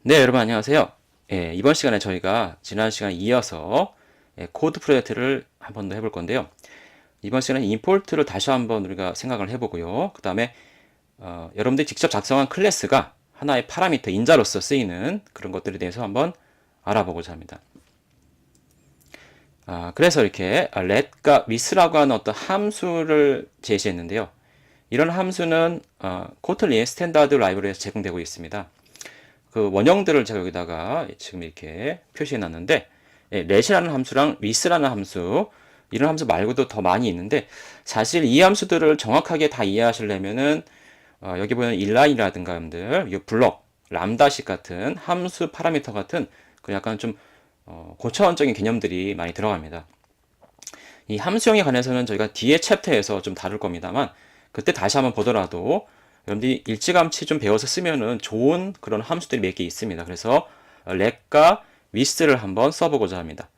네, 여러분 안녕하세요. 이번 시간에 저희가 지난 시간에 이어서 코드 프로젝트를 한 번 더 해볼 건데요. 이번 시간에 임포트를 다시 한번 우리가 생각을 해보고요. 그 다음에 여러분들이 직접 작성한 클래스가 하나의 파라미터 인자로서 쓰이는 그런 것들에 대해서 한번 알아보고자 합니다. 그래서 이렇게 let과 with라고 하는 어떤 함수를 제시했는데요. 이런 함수는 코틀린 스탠다드 라이브러리에서 제공되고 있습니다. 그 원형들을 제가 여기다가 지금 이렇게 표시해 놨는데 let이라는 함수랑 with라는 함수, 이런 함수 말고도 더 많이 있는데, 사실 이 함수들을 정확하게 다 이해하시려면은 여기 보면 inline이라든가 여러분들 이 블록, 람다식 같은 함수 파라미터 같은 그 약간 좀 고차원적인 개념들이 많이 들어갑니다. 이 함수형에 관해서는 저희가 뒤에 챕터에서 좀 다룰 겁니다만, 그때 다시 한번 보더라도 여러분들이 일찌감치 좀 배워서 쓰면은 좋은 그런 함수들이 몇 개 있습니다. 그래서 let과 with를 한번 써보고자 합니다.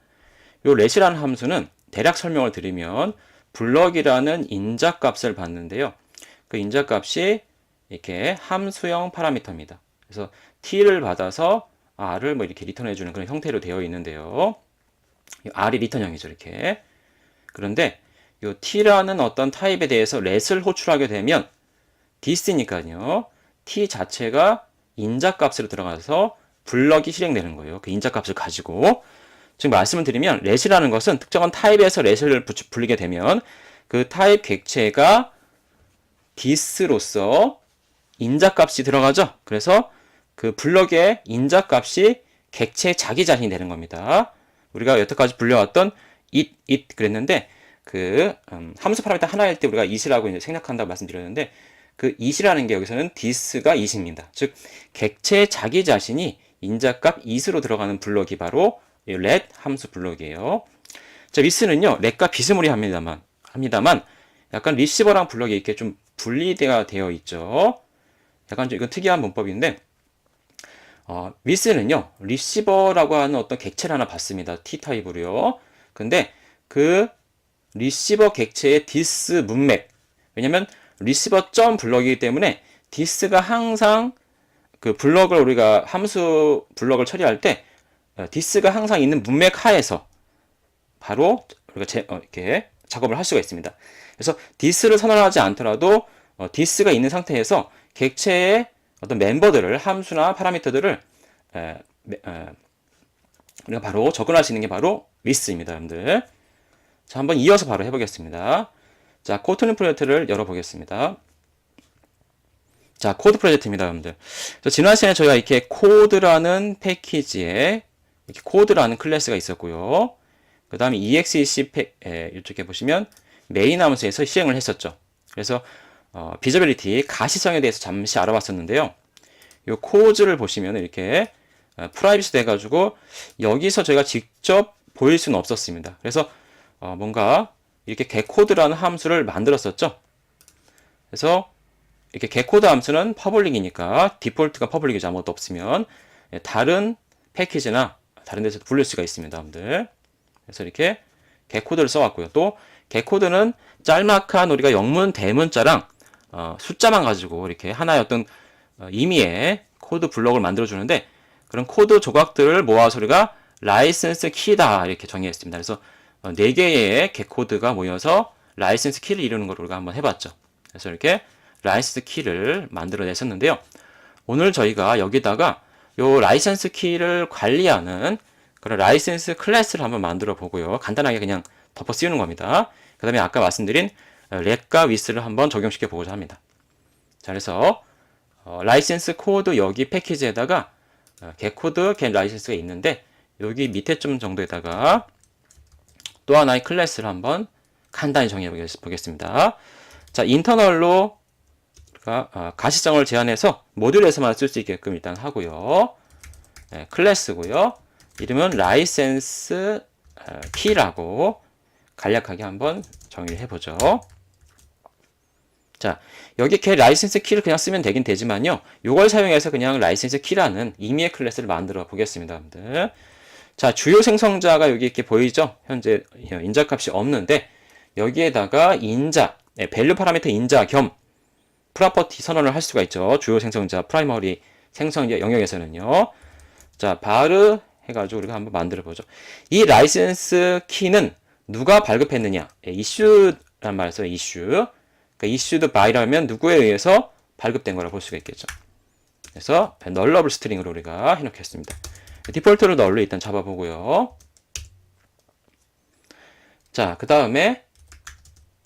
요 let이라는 함수는 대략 설명을 드리면 블럭이라는 인자값을 받는데요. 그 인자값이 이렇게 함수형 파라미터입니다. 그래서 t를 받아서 r을 뭐 이렇게 리턴해주는 그런 형태로 되어 있는데요. r이 리턴형이죠, 이렇게. 그런데 이 t라는 어떤 타입에 대해서 let을 호출하게 되면 this니까요. t 자체가 인자값으로 들어가서 블럭이 실행되는 거예요. 그 인자값을 가지고. 지금 말씀을 드리면 let이라는 것은 특정한 타입에서 let을 불리게 되면 그 타입 객체가 this로서 인자값이 들어가죠. 그래서 그 블럭의 인자값이 객체의 자기 자신이 되는 겁니다. 우리가 여태까지 불려왔던 it 그랬는데 그 함수 파라미터 하나일 때 우리가 it이라고 이제 생략한다고 말씀드렸는데, 그 it이라는 게 여기서는 this가 it입니다. 즉 객체의 자기 자신이 인자값 it으로 들어가는 블럭이 바로 let 함수 블럭이에요. 자, with는요 let과 비스무리합니다만 약간 리시버랑 블럭이 이렇게 좀 분리가 되어 있죠. 약간 좀 이건 특이한 문법인데, with는요 리시버라고 하는 어떤 객체를 하나 받습니다. t 타입으로요. 근데 그 리시버 객체의 this 문맥, 왜냐면 리시버 점 블럭이기 때문에 this가 항상 그 블럭을 우리가 함수 블럭을 처리할 때 this가 항상 있는 문맥 하에서 바로 우리가 이렇게 작업을 할 수가 있습니다. 그래서 this를 선언하지 않더라도 this가 있는 상태에서 객체의 어떤 멤버들을, 함수나 파라미터들을 우리가 바로 접근할 수 있는 게 바로 with입니다, 여러분들. 자, 한번 이어서 바로 해보겠습니다. 자, 코틀린 프로젝트를 열어보겠습니다. 자, 코드 프로젝트입니다, 여러분들. 지난 시간에 저희가 이렇게 코드라는 패키지에 이렇게 코드라는 클래스가 있었고요. 그 다음에 exec 이쪽에 보시면 메인 함수에서 실행을 했었죠. 그래서 비저빌리티 가시성에 대해서 잠시 알아봤었는데요. 이 코드를 보시면 이렇게 프라이빗이 돼가지고 여기서 저희가 직접 보일 수는 없었습니다. 그래서 뭔가 이렇게 getCode라는 함수를 만들었었죠. 그래서 이렇게 getCode 함수는 퍼블릭이니까 디폴트가 퍼블릭이죠. 아무것도 없으면 다른 패키지나 다른 데서 불릴 수가 있습니다, 여러분들. 그래서 이렇게 getCode를 써왔고요. 또 getCode는 짤막한 우리가 영문, 대문자랑 숫자만 가지고 이렇게 하나의 어떤 임의의 코드 블록을 만들어 주는데, 그런 코드 조각들을 모아서 우리가 라이센스 키다 이렇게 정의했습니다. 그래서 4개의 getCode가 모여서 라이센스 키를 이루는 걸 우리가 한번 해봤죠. 그래서 이렇게 라이센스 키를 만들어냈었는데요. 오늘 저희가 여기다가 요 라이센스 키를 관리하는 그런 라이센스 클래스를 한번 만들어 보고요. 간단하게 그냥 덮어 씌우는 겁니다. 그 다음에 아까 말씀드린 let과 with를 한번 적용시켜 보고자 합니다. 자, 그래서 라이센스 코드 여기 패키지에다가 getCode, getLicense가 있는데, 여기 밑에 좀 정도에다가 또 하나의 클래스를 한번 간단히 정해 보겠습니다. 자, 인터널로 가시성을 제한해서 모듈에서만 쓸 수 있게끔 일단 하고요. 클래스고요. 이름은 라이센스 키라고 간략하게 한번 정의를 해보죠. 자, 여기 get 라이센스 키를 그냥 쓰면 되긴 되지만요. 이걸 사용해서 그냥 라이센스 키라는 임의의 클래스를 만들어 보겠습니다, 여러분들. 자, 주요 생성자가 여기 이렇게 보이죠? 현재 인자값이 없는데 여기에다가 인자, 밸류 파라미터 인자 겸 프로퍼티 선언을 할 수가 있죠. 주요 생성자, 프라이머리 생성 영역에서는요. 자, 바르 해가지고 우리가 한번 만들어 보죠. 이 라이센스 키는 누가 발급했느냐? 예, issue란 말을 써요. issue. 그러니까 issued by라면 누구에 의해서 발급된 거라 볼 수가 있겠죠. 그래서 nullable string으로 우리가 해놓겠습니다. 디폴트로 널로 일단 잡아보고요. 자, 그 다음에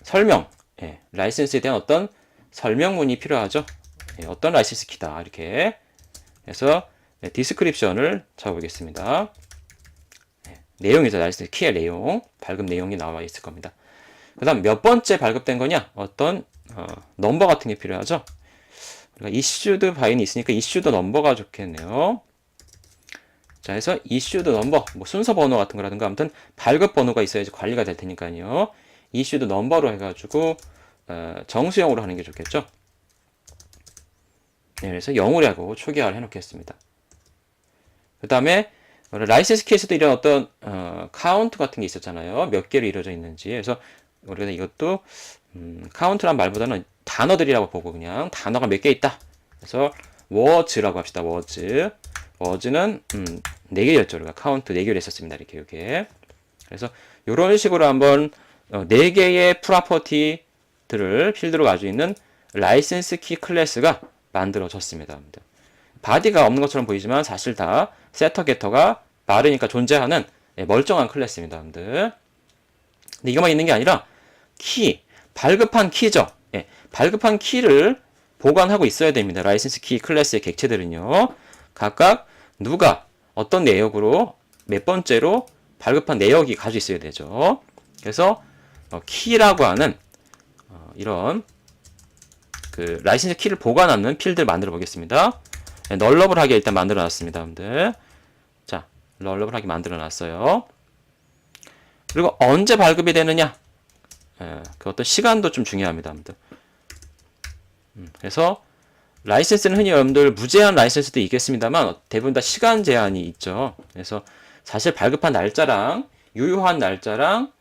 설명. 예, 라이센스에 대한 어떤 설명문이 필요하죠. 예, 어떤 라이센스 키다 이렇게 해서 디스크립션을 잡아보겠습니다. 예, 내용이죠. 라이센스 키의 내용, 발급 내용이 나와 있을 겁니다. 그 다음 몇 번째 발급된 거냐? 어떤 넘버 같은 게 필요하죠. 우리가 issued by는 있으니까 issued 넘버가 좋겠네요. 자, 해서 issued 넘버, 뭐 순서 번호 같은 거라든가 아무튼 발급 번호가 있어야지 관리가 될 테니까요. issued 넘버로 해가지고 정수형으로 하는 게 좋겠죠. 네, 그래서 0으로 하고 초기화를 해놓겠습니다. 그 다음에 라이센스 키에서도 이런 어떤 카운트 같은 게 있었잖아요. 몇 개로 이루어져 있는지. 그래서 우리가 이것도 카운트란 말보다는 단어들이라고 보고 그냥 단어가 몇 개 있다. 그래서 words라고 합시다. words는 4개였죠. 우리가 카운트 4개를 했었습니다. 이렇게 여기에. 그래서 이런 식으로 한번 4개의 프로퍼티들을 필드로 가지고 있는 라이센스 키 클래스가 만들어졌습니다. 바디가 없는 것처럼 보이지만 사실 다 세터 게터가 바르니까 존재하는 멀쩡한 클래스입니다. 근데 이것만 있는 게 아니라 키, 발급한 키죠. 예, 발급한 키를 보관하고 있어야 됩니다. 라이센스 키 클래스의 객체들은요. 각각 누가 어떤 내역으로 몇 번째로 발급한 내역이 가지고 있어야 되죠. 그래서 키라고 하는 이런 그 라이센스 키를 보관하는 필드를 만들어 보겠습니다. 네, 널러블하게 일단 만들어 놨습니다. 여러분들. 자, 널러블하게 만들어 놨어요. 그리고 언제 발급이 되느냐? 그 어떤 시간도 좀 중요합니다. 여러분들. 그래서 라이센스는 흔히 여러분들 무제한 라이센스도 있겠습니다만 대부분 다 시간 제한이 있죠. 그래서 사실 발급한 날짜랑 유효한 날짜랑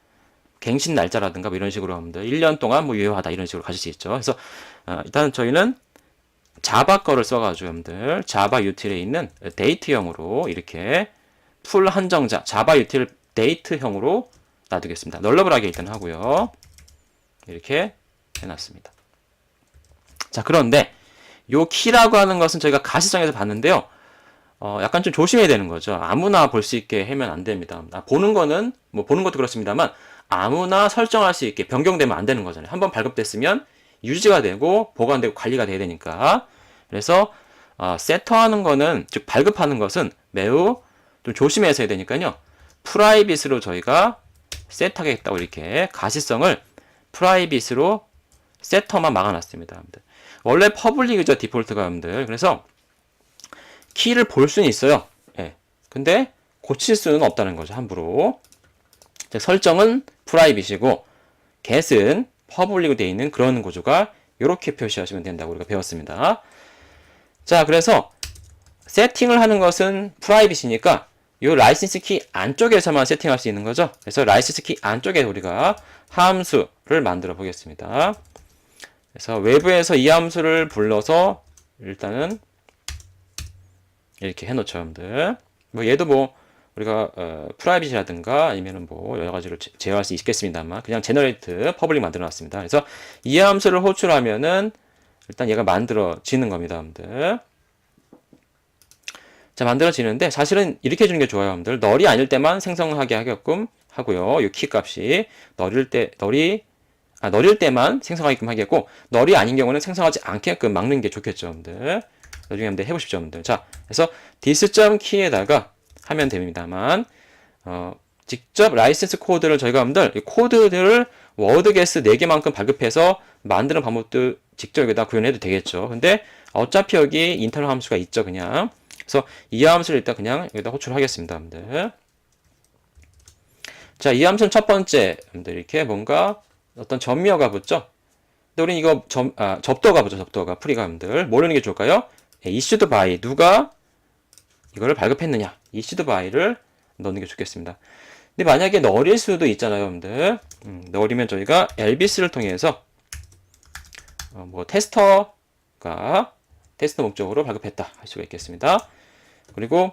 갱신 날짜라든가 뭐 이런 식으로 여러분들 1년 동안 뭐 유효하다 이런 식으로 가질 수 있죠. 그래서 일단 저희는 자바 거를 써가지고 여러분들 자바 유틸에 있는 데이트형으로 이렇게 풀 한정자 자바 유틸 데이트형으로 놔두겠습니다. 널러블하게 일단 하고요. 이렇게 해놨습니다. 자, 그런데 요 키라고 하는 것은 저희가 가시성에서 봤는데요. 약간 좀 조심해야 되는 거죠. 아무나 볼 수 있게 하면 안 됩니다. 보는 거는 뭐 보는 것도 그렇습니다만 아무나 설정할 수 있게 변경되면 안 되는 거잖아요. 한번 발급됐으면 유지가 되고 보관되고 관리가 돼야 되니까. 그래서 세터하는 거는 즉 발급하는 것은 매우 좀 조심해서 해야 되니까요. 프라이빗으로 저희가 셋하겠다고 이렇게 가시성을 프라이빗으로 세터만 막아놨습니다. 원래 퍼블릭이죠, 디폴트가 여러분들. 그래서 키를 볼 수는 있어요. 예. 근데 고칠 수는 없다는 거죠, 함부로. 설정은 프라이빗이고 get은 퍼블릭으로 되어 있는 그런 구조가 이렇게 표시하시면 된다고 우리가 배웠습니다. 자, 그래서 세팅을 하는 것은 프라이빗이니까 이 라이센스 키 안쪽에서만 세팅할 수 있는 거죠. 그래서 라이센스 키 안쪽에 우리가 함수를 만들어 보겠습니다. 그래서 외부에서 이 함수를 불러서 일단은 이렇게 해놓죠, 여러분들. 뭐 얘도 뭐 우리가 프라이빗이라든가 아니면은 뭐 여러 가지를 제어할 수 있겠습니다만 그냥 제너레이트 퍼블릭 만들어 놨습니다. 그래서 이 함수를 호출하면은 일단 얘가 만들어지는 겁니다, 여러분들. 자, 만들어지는데 사실은 이렇게 해주는 게 좋아요, 여러분들. 널이 아닐 때만 생성하게 하게끔 하고요. 이 키 값이 널일 때만 생성하게끔 하겠고 널이 아닌 경우는 생성하지 않게끔 막는 게 좋겠죠, 여러분들. 나중에 한번 해보십시오, 여러분들. 자, 그래서 this.key에다가 하면 됩니다만 직접 라이센스 코드를 저희가 여러분들 이 코드들을 워드게스 4개만큼 발급해서 만드는 방법도 직접 여기다 구현해도 되겠죠. 근데 어차피 여기 인터널 함수가 있죠, 그냥. 그래서 이 함수를 일단 그냥 여기다 호출하겠습니다, 여러분들. 자, 이 함수는 첫 번째, 여러분들 이렇게 뭔가 어떤 점미어가 붙죠. 근데 우리는 이거 접도가 붙죠, 접도가 프리가 여러분들. 뭐 넣는 게 좋을까요? issued by 누가 이거를 발급했느냐, issued by를 넣는 게 좋겠습니다. 근데 만약에 널일 수도 있잖아요, 여러분들. 널이면 저희가 elvis를 통해서 뭐 테스터 목적으로 발급했다 할 수가 있겠습니다. 그리고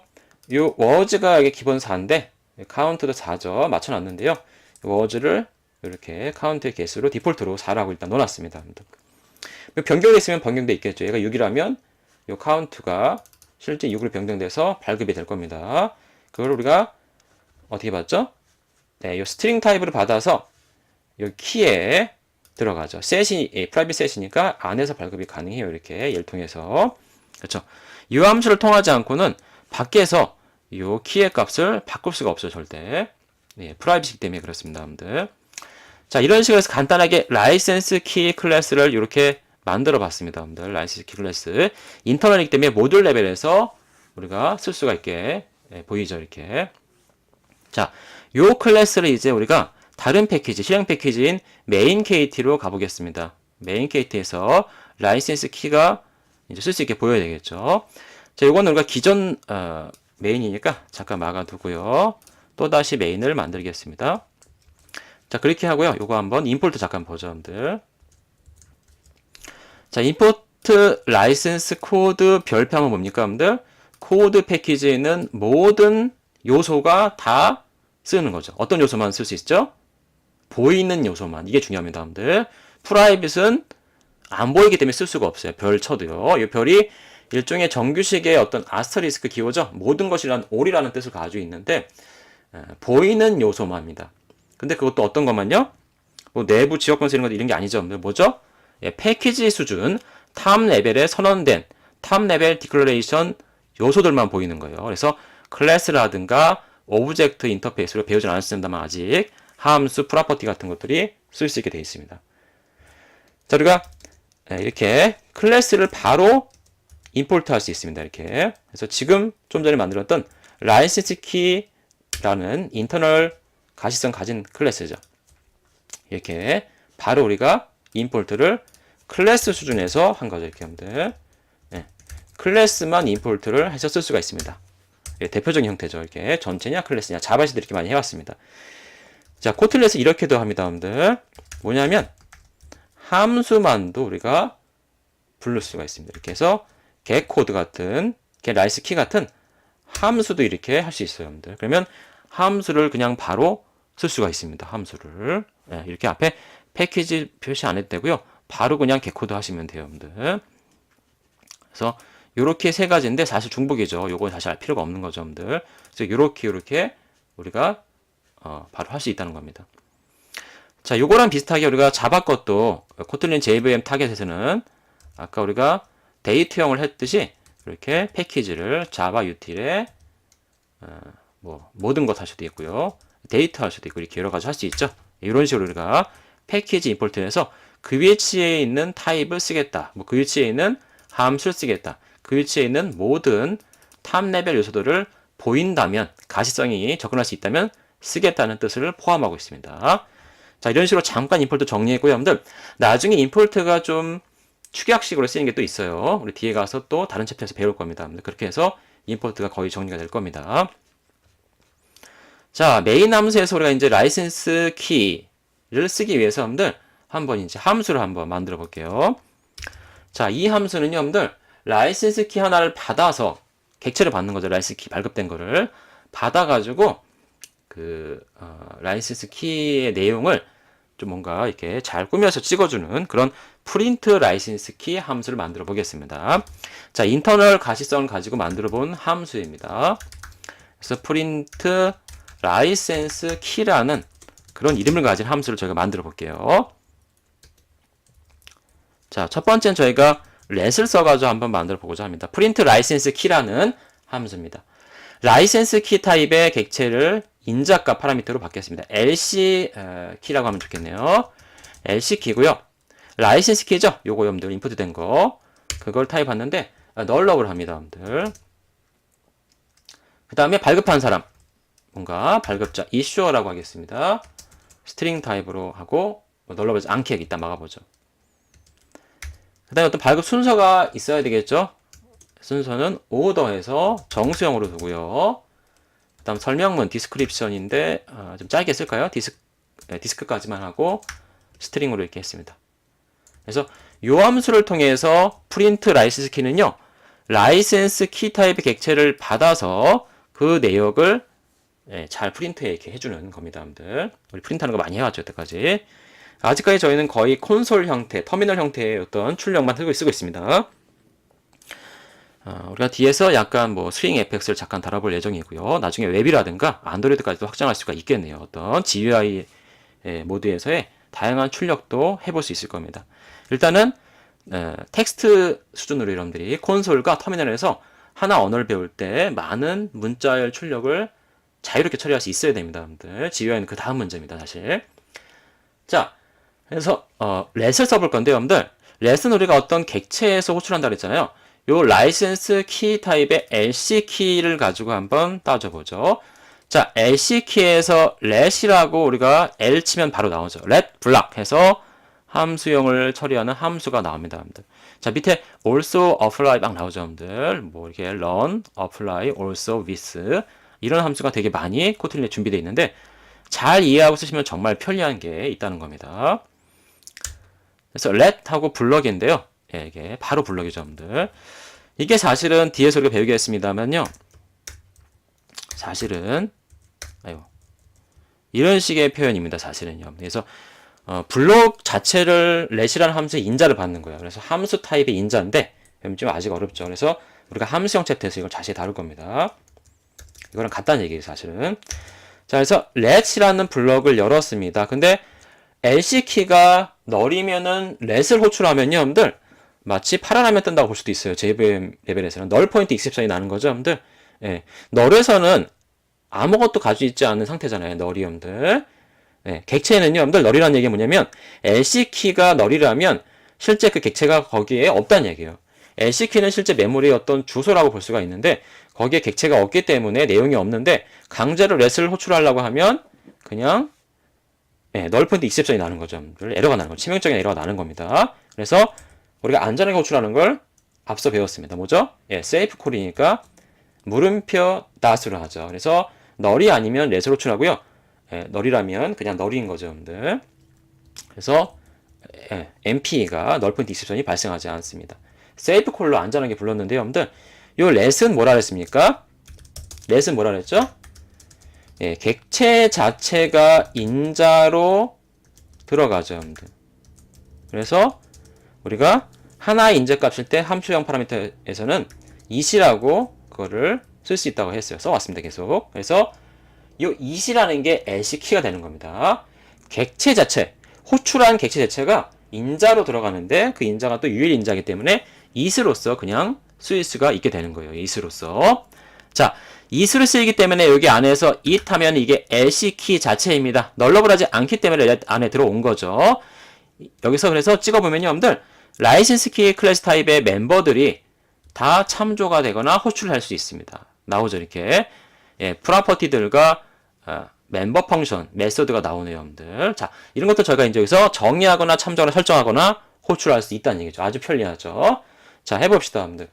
요 워즈가 이게 기본 4인데 카운트도 4죠. 맞춰놨는데요. 워즈를 이렇게 카운트의 개수로 디폴트로 4라고 일단 넣어놨습니다. 변경이 있으면 변경돼 있겠죠. 얘가 6이라면 요 카운트가 실제 6으로 변경돼서 발급이 될 겁니다. 그걸 우리가 어떻게 봤죠? 네, 요 스트링 타입으로 받아서 요 키에 들어가죠. 셋이 프라이빗 셋이니까 안에서 발급이 가능해요. 이렇게 얘를 통해서. 그렇죠. 이 함수를 통하지 않고는 밖에서 요 키의 값을 바꿀 수가 없어요. 절대. 네, 프라이빗이기 때문에 그렇습니다. 여러분들. 자, 이런 식으로 해서 간단하게 라이센스 키 클래스를 이렇게 만들어 봤습니다. 여러분들. 라이센스 키 클래스. 인터널이기 때문에 모듈 레벨에서 우리가 쓸 수가 있게 보이죠. 이렇게. 자, 요 클래스를 이제 우리가 다른 패키지, 실행 패키지인 메인 KT로 가보겠습니다. 메인 KT에서 라이센스 키가 이제 쓸 수 있게 보여야 되겠죠. 자, 요거는 우리가 기존 메인이니까 잠깐 막아두고요. 또다시 메인을 만들겠습니다. 자, 그렇게 하고요. 요거 한번 임포트 잠깐 보죠, 여러분들. 자, 임포트 라이센스 코드 별표하면 뭡니까, 여러분들? 코드 패키지에 있는 모든 요소가 다 쓰는 거죠. 어떤 요소만 쓸 수 있죠? 보이는 요소만. 이게 중요합니다, 여러분들. 프라이빗은 안 보이기 때문에 쓸 수가 없어요. 별 쳐도요. 이 별이 일종의 정규식의 어떤 아스터리스크 기호죠. 모든 것이란 all이라는 뜻을 가지고 있는데 보이는 요소만입니다. 근데 그것도 어떤 것만요? 뭐 내부 지역권 쓰는 것 이런 게 아니죠. 뭐죠? 예, 패키지 수준 탑 레벨에 선언된 탑 레벨 디클러레이션 요소들만 보이는 거예요. 그래서 클래스라든가 오브젝트 인터페이스로 배우진 않았습니다만 아직 함수, 프로퍼티 같은 것들이 쓸 수 있게 되어 있습니다. 자, 우리가 이렇게 클래스를 바로 임포트 할 수 있습니다. 이렇게. 그래서 지금 좀 전에 만들었던 라이센스 키라는 인터널 가시성 가진 클래스죠. 이렇게 바로 우리가 임포트를 클래스 수준에서 한 거죠. 이렇게 하면 네. 클래스만 임포트를 해서 쓸 수가 있습니다. 예, 대표적인 형태죠. 이렇게 전체냐 클래스냐 자바시도 이렇게 많이 해왔습니다. 자, 코틀렛은 이렇게도 합니다. 여러분들. 뭐냐면 함수만도 우리가 부를 수가 있습니다. 이렇게 해서 get 코드 같은 get 라이스 키 같은 함수도 이렇게 할 수 있어요. 여러분들. 그러면 함수를 그냥 바로 쓸 수가 있습니다. 함수를. 네, 이렇게 앞에 패키지 표시 안 해도 되고요. 바로 그냥 get 코드 하시면 돼요. 여러분들. 그래서 요렇게 세 가지인데 사실 중복이죠. 요건 사실 알 필요가 없는 거죠. 여러분들. 그래서 요렇게 우리가 바로 할 수 있다는 겁니다. 자, 요거랑 비슷하게 우리가 자바 것도 코틀린 JVM 타겟에서는 아까 우리가 데이트형을 했듯이 이렇게 패키지를 자바 유틸에 뭐 모든 것 할 수도 있고요. 데이터 할 수도 있고 이렇게 여러 가지 할 수 있죠. 이런 식으로 우리가 패키지 임포트해서 그 위치에 있는 타입을 쓰겠다. 뭐 그 위치에 있는 함수를 쓰겠다. 그 위치에 있는 모든 탑 레벨 요소들을 보인다면 가시성이 접근할 수 있다면 쓰겠다는 뜻을 포함하고 있습니다. 자, 이런 식으로 잠깐 임포트 정리했고요. 여러분들 나중에 임포트가 좀 축약식으로 쓰이는 게 또 있어요. 우리 뒤에 가서 또 다른 챕터에서 배울 겁니다. 그렇게 해서 임포트가 거의 정리가 될 겁니다. 자, 메인 함수에서 우리가 이제 라이센스 키를 쓰기 위해서 여러분들 한번 이제 함수를 한번 만들어 볼게요. 자, 이 함수는요, 여러분들 라이센스 키 하나를 받아서 객체를 받는 거죠. 라이센스 키 발급된 거를 받아가지고 라이센스 키의 내용을 좀 뭔가 이렇게 잘 꾸며서 찍어주는 그런 프린트 라이센스 키 함수를 만들어 보겠습니다. 자, 인터널 가시성을 가지고 만들어 본 함수입니다. 그래서 프린트 라이센스 키라는 그런 이름을 가진 함수를 저희가 만들어 볼게요. 자, 첫 번째는 저희가 let을 써가지고 한번 만들어 보고자 합니다. 프린트 라이센스 키라는 함수입니다. 라이센스 키 타입의 객체를 인자값 파라미터로 받겠습니다. LC 키라고 하면 좋겠네요. LC 키고요. 라이센스 키죠? 요거 여러분들 인풋 된 거. 그걸 타입했는데 널럽을 합니다. 여러분들. 그 다음에 발급한 사람. 뭔가 발급자 issuer라고 하겠습니다. 스트링 타입으로 하고 널럽을 않게 일단 막아보죠. 그 다음에 어떤 발급 순서가 있어야 되겠죠? 순서는 오더해서 정수형으로 두고요. 그 다음 설명문 디스크립션인데 좀 짧게 쓸까요? 디스크까지만 하고 스트링으로 이렇게 했습니다. 그래서 이 함수를 통해서 프린트 라이센스 키는요. 라이센스 키 타입의 객체를 받아서 그 내역을 잘 프린트해 이렇게 해주는 겁니다, 여러분들. 우리 프린트하는 거 많이 해왔죠, 여태까지. 아직까지 저희는 거의 콘솔 형태, 터미널 형태의 어떤 출력만 쓰고 있습니다. 우리가 뒤에서 약간 뭐 스윙 에펙스를 잠깐 달아볼 예정이고요. 나중에 웹이라든가 안드로이드까지도 확장할 수가 있겠네요. 어떤 GUI 모드에서의 다양한 출력도 해볼 수 있을 겁니다. 일단은 텍스트 수준으로 여러분들이 콘솔과 터미널에서 하나 언어를 배울 때 많은 문자열 출력을 자유롭게 처리할 수 있어야 됩니다, 여러분들. GUI는 그 다음 문제입니다, 사실. 자, 그래서 렛을 써볼 건데요, 여러분들. 렛은 우리가 어떤 객체에서 호출한다 그랬잖아요. 요 라이센스 키 타입의 LC 키를 가지고 한번 따져보죠. 자, LC 키에서 let이라고 우리가 L 치면 바로 나오죠. let block 해서 함수형을 처리하는 함수가 나옵니다, 여러분들. 자, 밑에 also apply 막 나오죠, 여러분들. 뭐 이렇게 run, apply, also with 이런 함수가 되게 많이 코틀린에 준비되어 있는데 잘 이해하고 쓰시면 정말 편리한 게 있다는 겁니다. 그래서 let하고 블럭인데요. 이게 바로 블럭이죠, 여러분들. 이게 사실은 뒤에서 우리가 배우겠습니다만요. 사실은 이런 식의 표현입니다, 사실은요. 그래서 블록 자체를 let이라는 함수의 인자를 받는 거예요. 그래서 함수 타입의 인자인데 좀 아직 어렵죠. 그래서 우리가 함수형 챕터에서 이걸 자세히 다룰 겁니다. 이거랑 같다는 얘기예요, 사실은. 자, 그래서 let이라는 블럭을 열었습니다. 근데 LC키가 널이면은 let을 호출하면요, 여러분들 마치 파란 화면 뜬다고 볼 수도 있어요. JVM 레벨에서는 널 포인트 익셉션이 나는 거죠, 여러분들. 널에서는 아무것도 가지고 있지 않은 상태잖아요, 널이, 여러분들. 객체에는요, 여러분들 널이라는 얘기가 뭐냐면 LC키가 널이라면 실제 그 객체가 거기에 없다는 얘기예요. LC키는 실제 메모리의 어떤 주소라고 볼 수가 있는데 거기에 객체가 없기 때문에 내용이 없는데 강제로 let을 호출하려고 하면 그냥 널 포인트 익셉션이 나는 거죠. 에러가 나는 거죠. 치명적인 에러가 나는 겁니다. 그래서 우리가 안전하게 호출하는 걸 앞서 배웠습니다. 뭐죠? 세이프 콜이니까 물음표 닷으로 하죠. 그래서 널이 아니면 let을 호출하고요. 널이라면 그냥 널인 거죠, 여러분들. 그래서 MP가 널 포인트 익셉션이 발생하지 않습니다. 세이프 콜로 안전하게 불렀는데요, 여러분들. 요 let은 뭐라 그랬습니까? let은 뭐라 그랬죠? 객체 자체가 인자로 들어가죠, 여러분들. 그래서 우리가 하나의 인제값일 때 함수형 파라미터에서는 it이라고 그거를 쓸 수 있다고 했어요. 써왔습니다, 계속. 그래서 이 it이라는 게 LC 키가 되는 겁니다. 객체 자체, 호출한 객체 자체가 인자로 들어가는데 그 인자가 또 유일 인자이기 때문에 it으로서 그냥 쓰일 수가 있게 되는 거예요. it으로서. 자, it으로 쓰이기 때문에 여기 안에서 it 하면 이게 LC 키 자체입니다. 널러블하지 않기 때문에 let 안에 들어온 거죠. 여기서 그래서 찍어보면요, 여러분들 라이센스 키 클래스 타입의 멤버들이 다 참조가 되거나 호출할 수 있습니다. 나오죠, 이렇게. 프로퍼티들과 멤버 펑션, 메소드가 나오네요, 여러분들. 자, 이런 것도 저희가 이제 여기서 정의하거나 참조하거나 설정하거나 호출할 수 있다는 얘기죠. 아주 편리하죠. 자, 해봅시다, 여러분들.